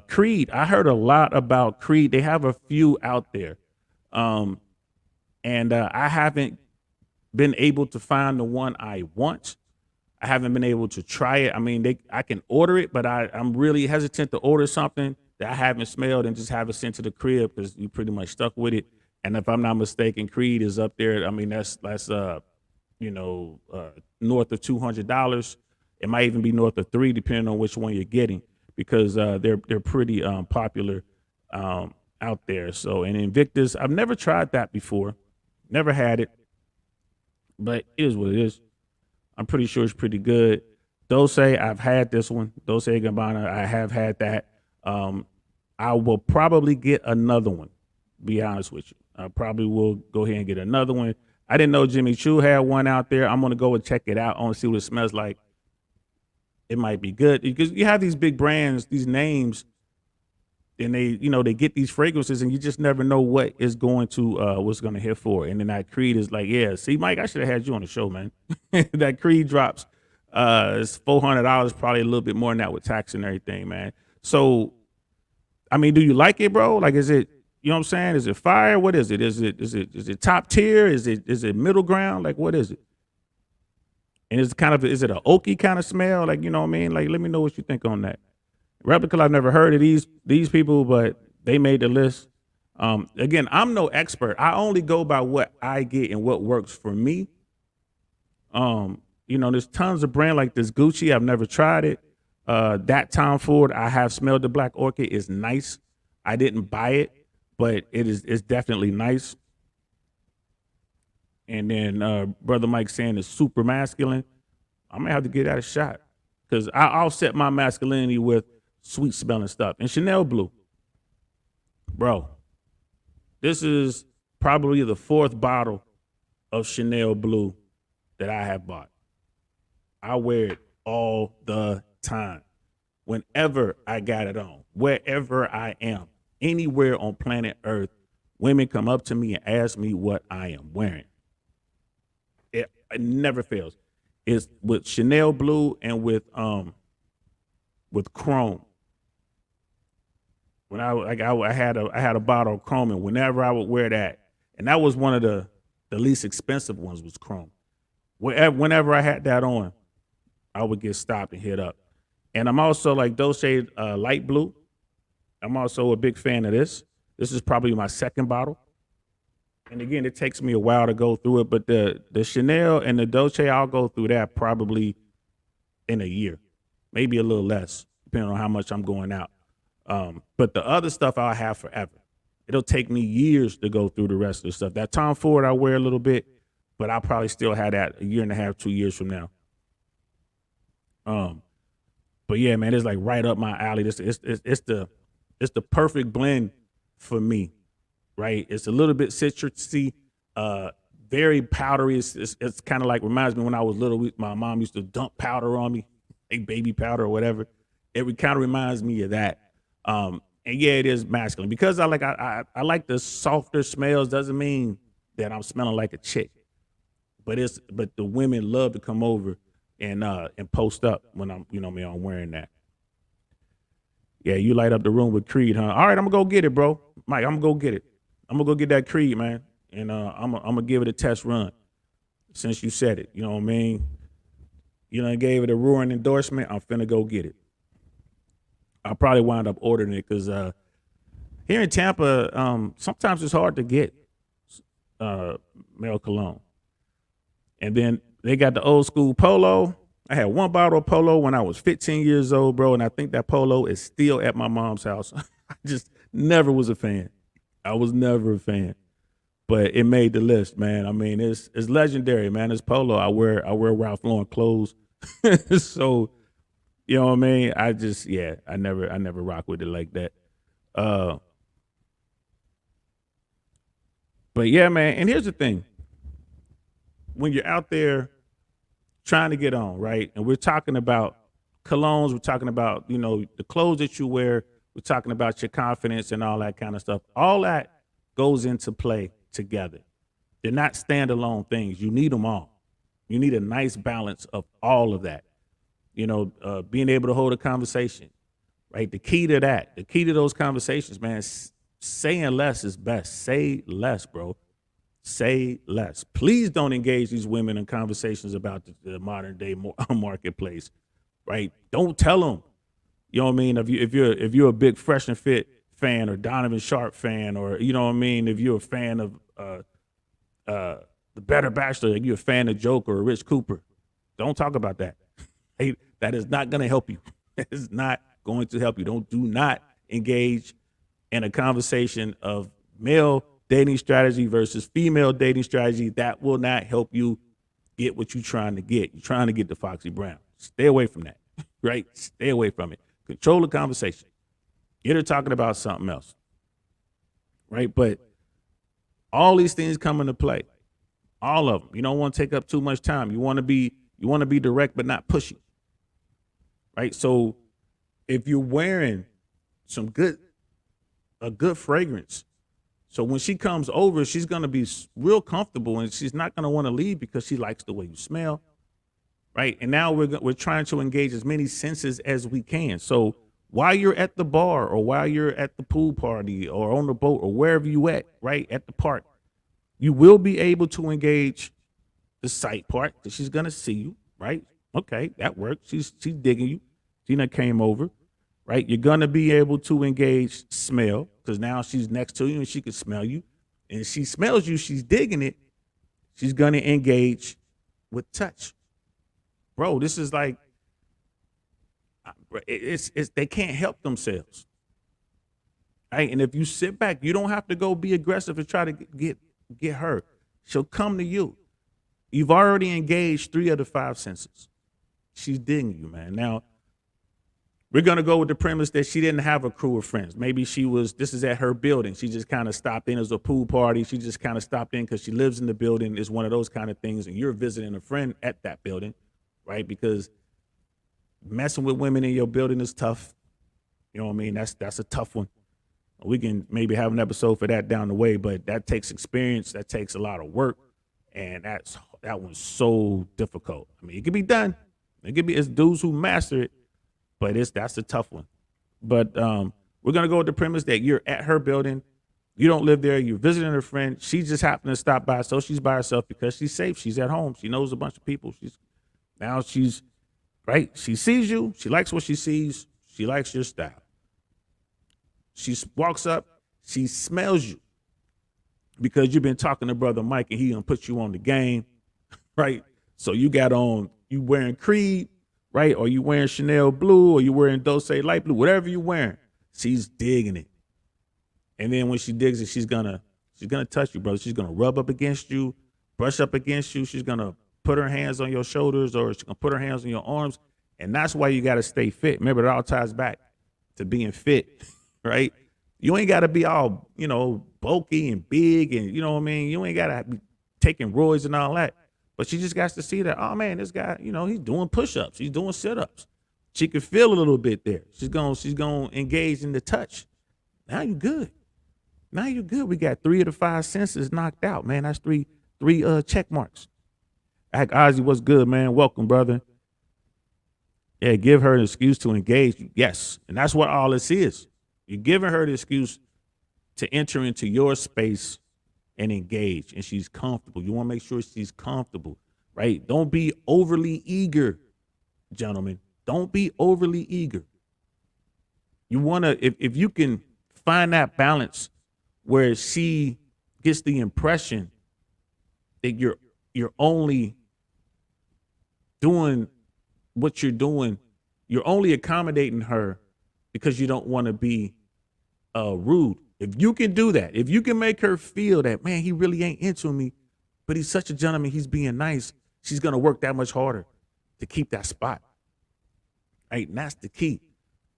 Creed, I heard a lot about Creed. They have a few out there. And I haven't been able to find the one I want. I haven't been able to try it. I mean, I can order it, but I'm really hesitant to order something that I haven't smelled and just have it sent to the crib because you pretty much stuck with it. And if I'm not mistaken, Creed is up there. I mean, that's north of $200. It might even be north of $300, depending on which one you're getting, because they're pretty popular out there. So, and Invictus, I've never tried that before, never had it, but it is what it is. I'm pretty sure it's pretty good. Dose, I've had this one. Dose Gabbana, I have had that. I will probably get another one. Be honest with you. I probably will go ahead and get another one. I didn't know Jimmy Choo had one out there. I'm going to go and check it out. I want to see what it smells like. It might be good because you have these big brands, these names, and they get these fragrances and you just never know what is going to, what's going to hit for. And then that Creed is like, yeah, see, Mike, I should have had you on the show, man. That Creed drops, it's $400, probably a little bit more than that with tax and everything, man. So, I mean, do you like it, bro? Like, is it, you know what I'm saying? Is it fire? What is it? Is it top tier? Is it middle ground? Like, what is it? And is it an oaky kind of smell? Like, you know what I mean? Like, let me know what you think on that. Replica, I've never heard of these people, but they made the list. Again, I'm no expert. I only go by what I get and what works for me. There's tons of brand like this Gucci. I've never tried it. That Tom Ford, I have smelled the Black Orchid. Is nice. I didn't buy it, but it's definitely nice. And then Brother Mike saying it's super masculine. I may have to give that a shot because I offset my masculinity with sweet smelling stuff. And Chanel Blue, bro, this is probably the 4th bottle of Chanel Blue that I have bought. I wear it all the time. Whenever I got it on, wherever I am, anywhere on planet Earth, women come up to me and ask me what I am wearing. It never fails. It's with Chanel Blue and with Chrome. When I had a bottle of Chrome, and whenever I would wear that, and that was one of the least expensive ones was Chrome. Whenever I had that on, I would get stopped and hit up. And I'm also like Dolce light blue. I'm also a big fan of this. This is probably my second bottle. And again, it takes me a while to go through it, but the Chanel and the Dolce, I'll go through that probably in a year, maybe a little less, depending on how much I'm going out. But the other stuff I'll have forever. It'll take me years to go through the rest of the stuff. That Tom Ford I wear a little bit, but I'll probably still have that a year and a half, 2 years from now. Um, but yeah, man, it's like right up my alley. It's the perfect blend for me, right? It's a little bit citrusy, uh, very powdery. It's kind of like reminds me when I was little. My mom used to dump powder on me, like baby powder or whatever. It kind of reminds me of that. And yeah, it is masculine because I like the softer smells. Doesn't mean that I'm smelling like a chick, but the women love to come over and post up when I'm wearing that. Yeah, you light up the room with Creed, huh? All right, I'm gonna go get it, bro. Mike, I'm gonna go get it. I'm gonna go get that Creed, man, and I'm gonna give it a test run. Since you said it, you know what I mean. You know, gave it a roaring endorsement. I'm finna go get it. I'll probably wind up ordering it because here in Tampa, sometimes it's hard to get uh, male cologne. And then they got the old school Polo. I had one bottle of Polo when I was 15 years old, bro, and I think that Polo is still at my mom's house. I just never was a fan. I was never a fan, but it made the list, man. I mean, it's legendary, man. It's Polo. I wear Ralph Lauren clothes, so you know what I mean. I never rock with it like that. Uh, but yeah, man. And here's the thing: when you're out there trying to get on, right? And we're talking about colognes, we're talking about, the clothes that you wear, we're talking about your confidence and all that kind of stuff. All that goes into play together. They're not standalone things. You need them all. You need a nice balance of all of that. Being able to hold a conversation, right? The key to those conversations, man, saying less is best. Say less, bro. Say less. Please don't engage these women in conversations about the modern day marketplace, right? Don't tell them. You know what I mean? If you're a big Fresh and Fit fan or Donovan Sharp fan, or you know what I mean, if you're a fan of the Better Bachelor, if you're a fan of Joker or Rich Cooper, don't talk about that. Hey, that is not going to help you. That is not going to help you. Do not engage in a conversation of male dating strategy versus female dating strategy. That will not help you get what you're trying to get. You're trying to get the Foxy Brown. Stay away from that, right? Stay away from it. Control the conversation. Get her talking about something else, right? But all these things come into play. All of them. You don't want to take up too much time. You want to be direct but not pushy, right? So if you're wearing a good fragrance, so when she comes over, she's going to be real comfortable and she's not going to want to leave because she likes the way you smell, right? And now we're trying to engage as many senses as we can. So while you're at the bar or while you're at the pool party or on the boat or wherever you at, right, at the park, you will be able to engage the sight part because she's going to see you, right? Okay, that works. She's digging you. Tina came over, right? You're going to be able to engage smell because now she's next to you and she can smell you. And she smells you, she's digging it. She's going to engage with touch. Bro, this is like, it's they can't help themselves. Right? And if you sit back, you don't have to go be aggressive and try to get her. She'll come to you. You've already engaged 3 of the 5 senses. She's digging you, man. Now, we're going to go with the premise that she didn't have a crew of friends. Maybe this is at her building. She just kind of stopped in as a pool party. She just kind of stopped in because she lives in the building. It's one of those kind of things. And you're visiting a friend at that building, right? Because messing with women in your building is tough. You know what I mean? That's a tough one. We can maybe have an episode for that down the way, but that takes experience. That takes a lot of work. And that one's so difficult. I mean, it can be done. It's dudes who master it. But that's a tough one. But we're going to go with the premise that you're at her building. You don't live there. You're visiting her friend. She just happened to stop by. So she's by herself because she's safe. She's at home. She knows a bunch of people. She's right. She sees you. She likes what she sees. She likes your style. She walks up, she smells you because you've been talking to Brother Mike and he gonna put you on the game, right? So you got on, you wearing Creed, right? Or you wearing Chanel blue, or you wearing Dulce light blue, whatever you wearing. She's digging it. And then when she digs it, she's gonna touch you, brother. She's gonna rub up against you, brush up against you. She's gonna put her hands on your shoulders, or she's gonna put her hands on your arms. And that's why you gotta stay fit. Remember, it all ties back to being fit, right? You ain't gotta be all, bulky and big, and you know what I mean? You ain't gotta be taking roids and all that. But she just got to see that, oh man, this guy, he's doing push-ups, he's doing sit-ups. She can feel a little bit there. She's gonna engage in the touch. Now you good. Now you're good. We got 3 of the 5 senses knocked out, man. That's three check marks. Ozzy, what's good, man? Welcome, brother. Yeah, give her an excuse to engage. Yes, and that's what all this is. You're giving her the excuse to enter into your space and engage, and she's comfortable. You want to make sure she's comfortable, right? Don't be overly eager, gentlemen. Don't be overly eager. You want to, if you can find that balance where she gets the impression that you're only doing what you're doing, you're only accommodating her because you don't want to be rude. If you can do that, if you can make her feel that, man, he really ain't into me, but he's such a gentleman, he's being nice, she's going to work that much harder to keep that spot. Right? And that's the key.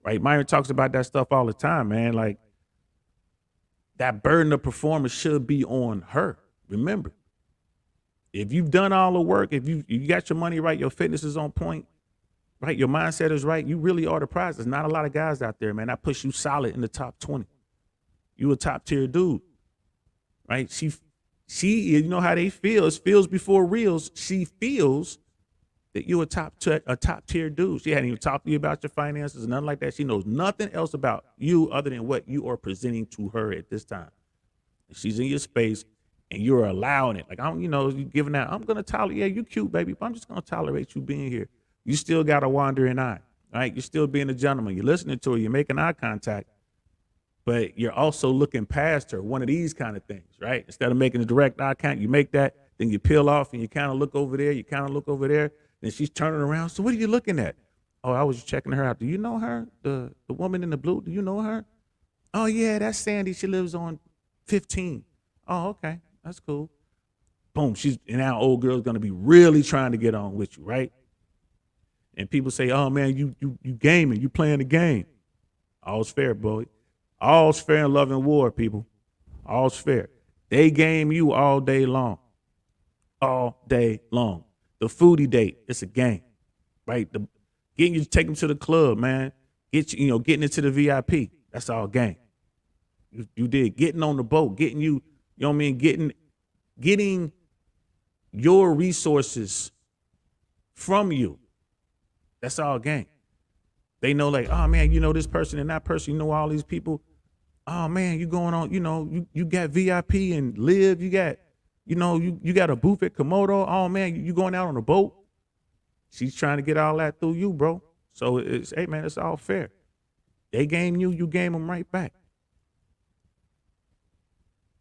Right? Myron talks about that stuff all the time, man. Like, that burden of performance should be on her. Remember, if you've done all the work, if you got your money right, your fitness is on point, right, your mindset is right, you really are the prize. There's not a lot of guys out there, man, that push you solid in the top 20. You a top tier dude, right? She, you know how they feel. It feels before reels. She feels that you're a top tier dude. She hadn't even talked to you about your finances, nothing like that. She knows nothing else about you other than what you are presenting to her at this time. She's in your space, and you're allowing it. Like, you giving out. I'm gonna tolerate. Yeah, you cute, baby, but I'm just gonna tolerate you being here. You still got a wandering eye, right? You're still being a gentleman. You're listening to her. You're making eye contact. But you're also looking past her, one of these kind of things, right? Instead of making a direct eye contact, you make that, then you peel off and you kind of look over there, you kind of look over there, then she's turning around. So what are you looking at? Oh, I was just checking her out. Do you know her? The woman in the blue, do you know her? Oh, yeah, that's Sandy. She lives on 15. Oh, okay, that's cool. Boom, and now old girl's going to be really trying to get on with you, right? And people say, oh, man, you gaming, you playing the game. All's fair, boy. All's fair in love and war, people. All's fair. They game you all day long. All day long. The foodie date, it's a game, right? Getting you to take them to the club, man. Getting into the VIP, that's all game. You did. Getting on the boat, getting you, you know what I mean? Getting your resources from you, that's all game. They know, like, oh, man, this person and that person, all these people. Oh man, you going on, you got VIP and live, you got, you got a booth at Komodo. Oh man, you going out on a boat. She's trying to get all that through you, bro. So hey man, it's all fair. They game you, you game them right back.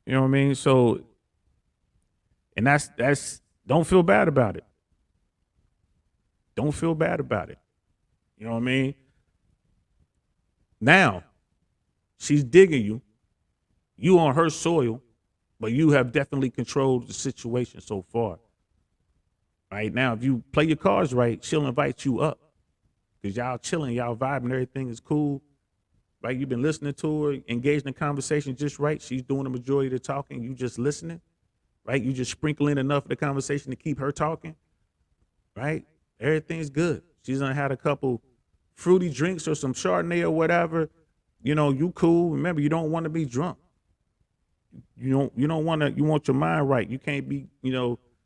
You know what I mean? So, and that's, don't feel bad about it. Don't feel bad about it. You know what I mean? Now, she's digging you. You on her soil, but you have definitely controlled the situation so far. Right now, if you play your cards right, she'll invite you up because y'all chilling, y'all vibing, everything is cool. Right? You've been listening to her, engaged in conversation just right. She's doing the majority of the talking. You just listening. Right? You just sprinkling enough of the conversation to keep her talking. Right? Everything's good. She's done had a couple fruity drinks or some Chardonnay or whatever. You cool. Remember, you don't want to be drunk. You don't want to, you want your mind right. You can't be,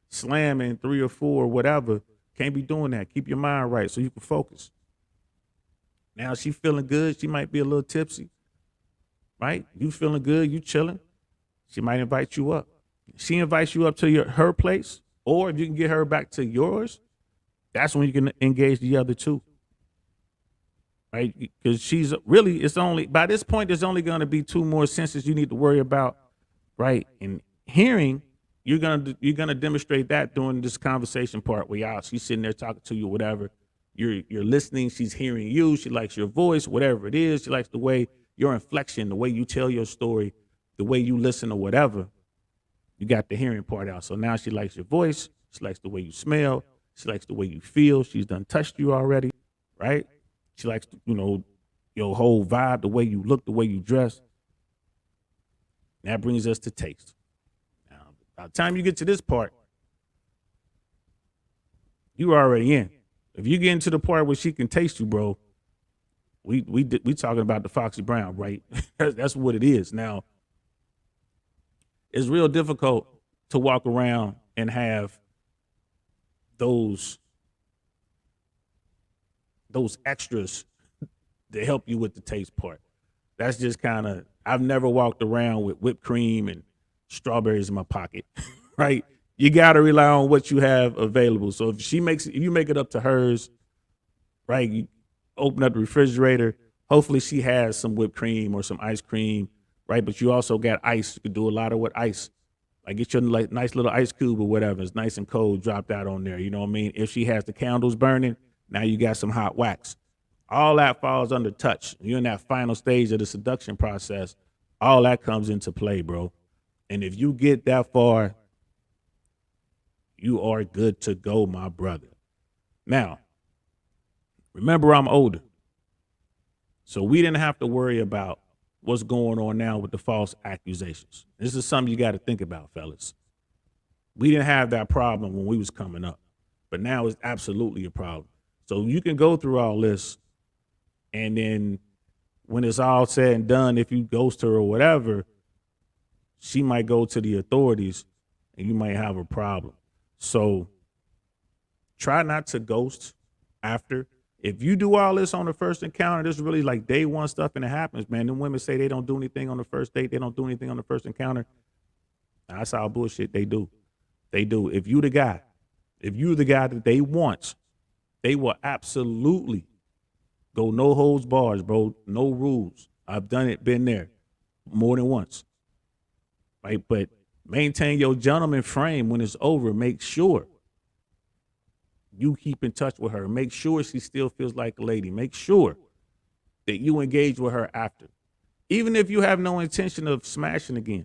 slamming 3 or 4 or whatever. Can't be doing that. Keep your mind right so you can focus. Now she feeling good. She might be a little tipsy, right? You feeling good. You chilling. She might invite you up. She invites you up to her place, or if you can get her back to yours, that's when you can engage the other two. right? Because she's really, it's only, by this point, there's only going to be two more senses you need to worry about, right? And hearing, you're gonna demonstrate that during this conversation part where y'all, she's sitting there talking to you, whatever. You're listening, she's hearing you, she likes your voice, whatever it is, she likes the way your inflection, the way you tell your story, the way you listen or whatever. You got the hearing part out. So now she likes your voice, she likes the way you smell, she likes the way you feel, she's done touched you already, right? She likes, your whole vibe, the way you look, the way you dress. That brings us to taste. Now, by the time you get to this part, you already in. If you get into the part where she can taste you, bro, we talking about the Foxy Brown, right? That's what it is. Now, it's real difficult to walk around and have those extras to help you with the taste part. That's just kind of, I've never walked around with whipped cream and strawberries in my pocket, right? You got to rely on what you have available. So if you make it up to hers, right? You open up the refrigerator. Hopefully she has some whipped cream or some ice cream, right? But you also got ice. You could do a lot of with ice. Like get your nice little ice cube or whatever. It's nice and cold, dropped out on there. You know what I mean? If she has the candles burning, now you got some hot wax. All that falls under touch. You're in that final stage of the seduction process. All that comes into play, bro. And if you get that far, you are good to go, my brother. Now, remember, I'm older. So we didn't have to worry about what's going on now with the false accusations. This is something you got to think about, fellas. We didn't have that problem when we was coming up, but now it's absolutely a problem. So you can go through all this, and then when it's all said and done, if you ghost her or whatever, she might go to the authorities and you might have a problem. So try not to ghost after. If you do all this on the first encounter, this is really like day one stuff and it happens, man. Them women say they don't do anything on the first date. They don't do anything on the first encounter. That's all bullshit. They do. They do. If you're the guy that they want, they will absolutely go no holds bars, bro. No rules. I've done it, been there more than once. Right? But maintain your gentleman frame when it's over. Make sure you keep in touch with her. Make sure she still feels like a lady. Make sure that you engage with her after. Even if you have no intention of smashing again,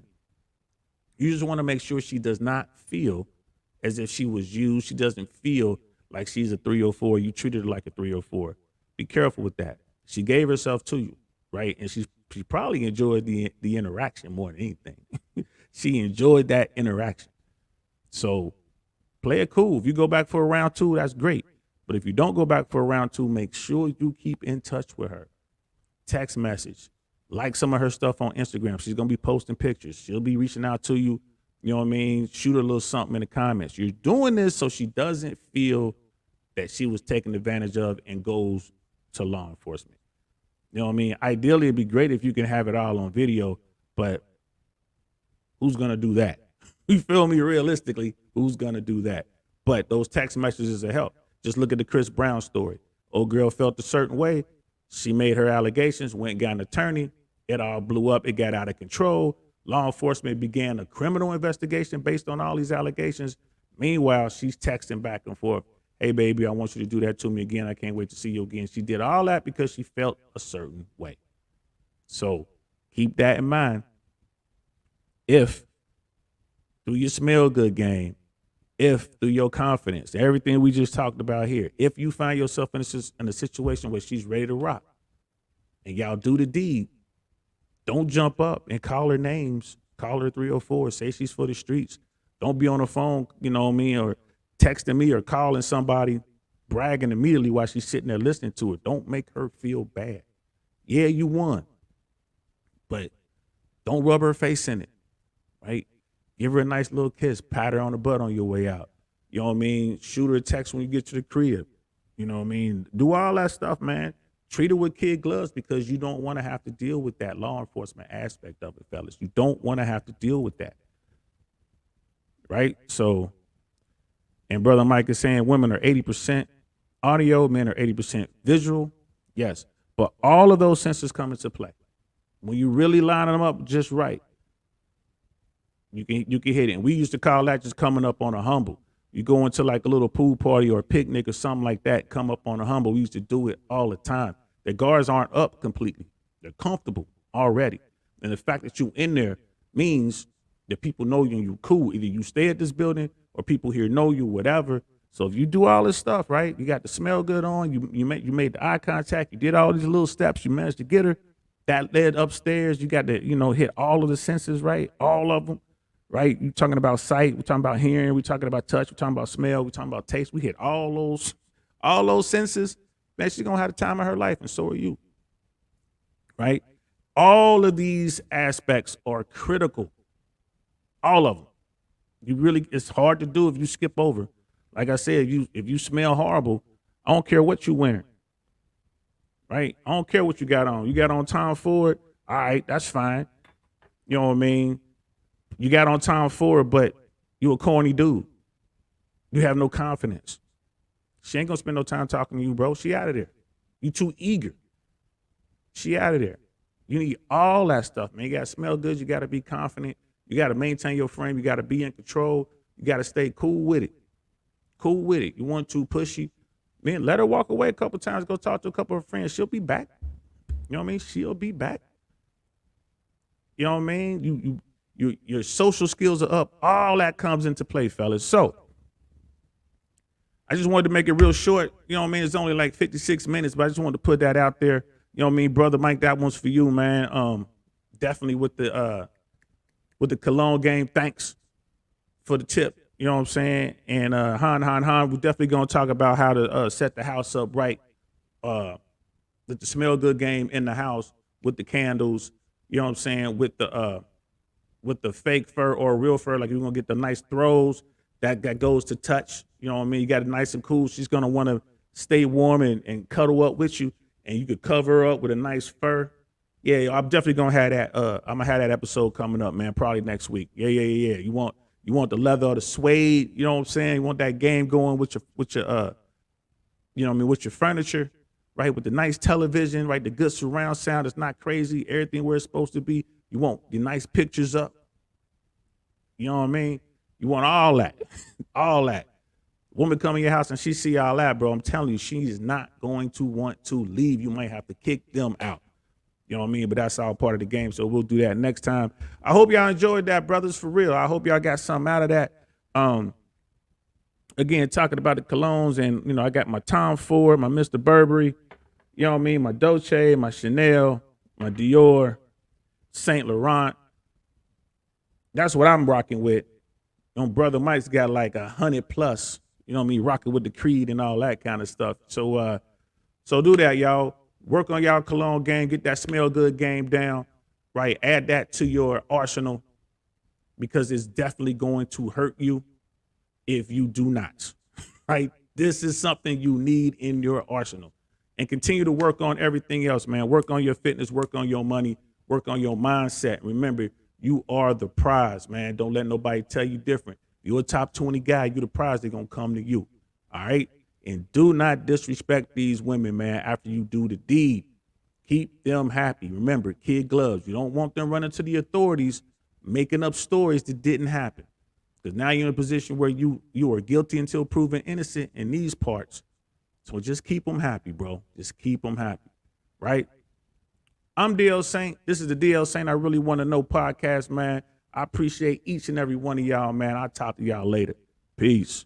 you just want to make sure she does not feel as if she was used. She doesn't feel like she's a 304. You treated her like a 304. Be careful with that. She gave herself to you, right? And she probably enjoyed the interaction more than anything. She enjoyed that interaction. So play it cool. If you go back for a round two, that's great. But if you don't go back for a round two, make sure you keep in touch with her. Text message. Like some of her stuff on Instagram. She's going to be posting pictures. She'll be reaching out to you. You know what I mean? Shoot her a little something in the comments. You're doing this so she doesn't feel that she was taken advantage of and goes to law enforcement. You know what I mean? Ideally, it'd be great if you can have it all on video, but who's going to do that? You feel me? Realistically, who's going to do that? But those text messages will help. Just look at the Chris Brown story. Old girl felt a certain way. She made her allegations, went and got an attorney. It all blew up. It got out of control. Law enforcement began a criminal investigation based on all these allegations. Meanwhile, she's texting back and forth. Hey, baby, I want you to do that to me again. I can't wait to see you again. She did all that because she felt a certain way. So keep that in mind. If through your smell good game, if through your confidence, everything we just talked about here, if you find yourself in a situation where she's ready to rock and y'all do the deed, don't jump up and call her names, call her 304, say she's for the streets. Don't be on the phone, you know what I mean, or texting me or calling somebody, bragging immediately while she's sitting there listening to it. Don't make her feel bad. Yeah, you won, but don't rub her face in it, right? Give her a nice little kiss, pat her on the butt on your way out. You know what I mean? Shoot her a text when you get to the crib. You know what I mean? Do all that stuff, man. Treat her with kid gloves because you don't want to have to deal with that law enforcement aspect of it, fellas. You don't want to have to deal with that, right? So, and Brother Mike is saying women are 80% audio, men are 80% visual. Yes, But all of those senses come into play. When you really line them up just right, you can hit it. And we used to call that just coming up on a humble. You go into like a little pool party or a picnic or something like that, come up on a humble. We used to do it all the time. The guards aren't up completely. They're comfortable already. And the fact that you in there means that people know you and you cool. Either you stay at this building or people here know you, whatever. So if you do all this stuff, right, you got the smell good on, you made the eye contact, you did all these little steps, you managed to get her, that led upstairs, you got to, hit all of the senses, right, all of them, right? You're talking about sight, we're talking about hearing, we're talking about touch, we're talking about smell, we're talking about taste. We hit all those senses. Man, she's going to have the time of her life, and so are you, right? All of these aspects are critical, all of them. It's hard to do if you skip over. Like I said, if you smell horrible, I don't care what you're wearing, right? I don't care what you got on. You got on Tom Ford, all right, that's fine. You know what I mean? You got on Tom Ford, but you a corny dude. You have no confidence. She ain't gonna spend no time talking to you, bro. She out of there. You too eager. She out of there. You need all that stuff, man. You gotta smell good. You gotta be confident. You gotta maintain your frame. You gotta be in control. You gotta stay cool with it. Cool with it. You want to pushy, man, let her walk away a couple times, go talk to a couple of friends. She'll be back. You know what I mean? She'll be back. You know what I mean? Your social skills are up. All that comes into play, fellas. So I just wanted to make it real short. You know what I mean? It's only like 56 minutes, but I just wanted to put that out there. You know what I mean? Brother Mike, that one's for you, man. Definitely with the Cologne game. Thanks for the tip. You know what I'm saying? And Han, we're definitely going to talk about how to set the house up right with the smell good game in the house with the candles, you know what I'm saying, with the fake fur or real fur, like you're going to get the nice throws that goes to touch, you know what I mean? You got it nice and cool. She's going to want to stay warm and cuddle up with you, and you could cover her up with a nice fur. Yeah, I'm definitely going to have that. I'm going to have that episode coming up, man, probably next week. Yeah. You want the leather or the suede, you know what I'm saying? You want that game going with your you know what I mean, with your furniture, right? With the nice television, right? The good surround sound. It's not crazy. Everything where it's supposed to be. You want your nice pictures up. You know what I mean? You want all that. All that. Woman come in your house and she see all that, bro. I'm telling you, she's not going to want to leave. You might have to kick them out. You know what I mean? But that's all part of the game. So we'll do that next time. I hope y'all enjoyed that, brothers, for real. I hope y'all got something out of that. Again, talking about the colognes, and, I got my Tom Ford, my Mr. Burberry, you know what I mean? My Dolce, my Chanel, my Dior, Saint Laurent. That's what I'm rocking with. Brother Mike's got like 100 plus, you know what I mean? Rocking with the Creed and all that kind of stuff. So do that, y'all. Work on y'all cologne game, get that smell good game down, right? Add that to your arsenal, because it's definitely going to hurt you if you do not, right? This is something you need in your arsenal. And continue to work on everything else, man. Work on your fitness, work on your money, work on your mindset. Remember, you are the prize, man. Don't let nobody tell you different. You're a top 20 guy, you're the prize, they're going to come to you, all right? And do not disrespect these women, man, after you do the deed. Keep them happy. Remember, kid gloves. You don't want them running to the authorities making up stories that didn't happen. Because now you're in a position where you are guilty until proven innocent in these parts. So just keep them happy, bro. Just keep them happy, right? I'm DL Saint. This is the DL Saint I Really Want to Know podcast, man. I appreciate each and every one of y'all, man. I'll talk to y'all later. Peace.